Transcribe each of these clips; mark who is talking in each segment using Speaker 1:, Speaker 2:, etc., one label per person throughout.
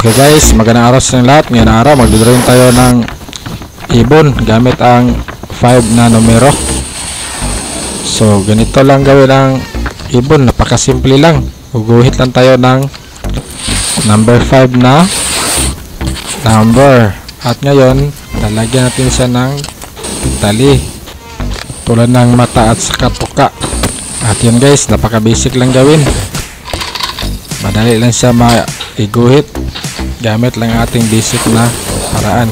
Speaker 1: Okay guys, magandang araw sa lahat. Ngayon araw magdodrawing tayo ng ibon gamit ang 5 na numero. So ganito lang gawin ang ibon, napakasimple lang. Guguhit lang tayo ng number 5 na number. At ngayon lalagyan natin siya ng tali tulad ng mata at saka tuka. At yun guys, napaka basic lang gawin. Madali lang siya maiguhit gamit lang ating basic na paraan.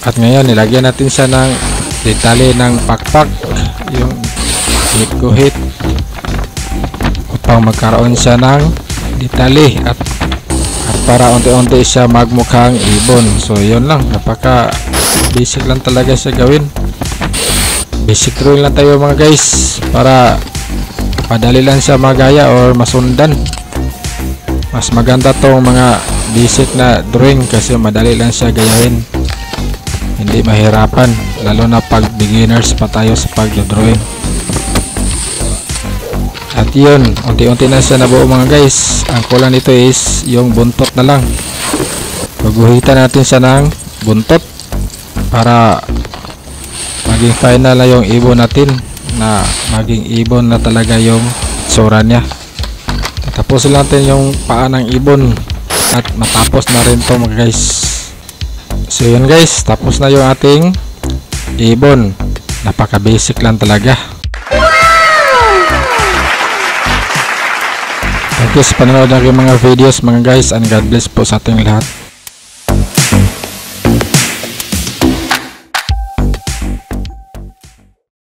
Speaker 1: At ngayon nilagyan natin siya ng detalye ng pakpak, yung guhit upang magkaroon siya ng detalye at para unti-unti siya magmukhang ibon. So yun lang, napaka basic lang talaga siya gawin. Basic drawing lang tayo mga guys para padali lang siya magaya or masundan. Mas maganda tong mga basic na drawing kasi madali lang siya gayahin, hindi mahirapan, lalo na pag beginners pa tayo sa pagdodrawing. At yun, unti-unti na siya nabuo mga guys. Ang kulang nito is yung buntot na lang. Guguhitan natin siya ng buntot para maging final na yung ibon natin, na maging ibon na talaga yung itsura niya. Tapos natin yung paa ng ibon at matapos na rin to mga guys. So yun guys, tapos na yung ating ibon. Napaka basic lang talaga. Thank you sa panonood ng mga videos mga guys, and God bless po sa ating lahat.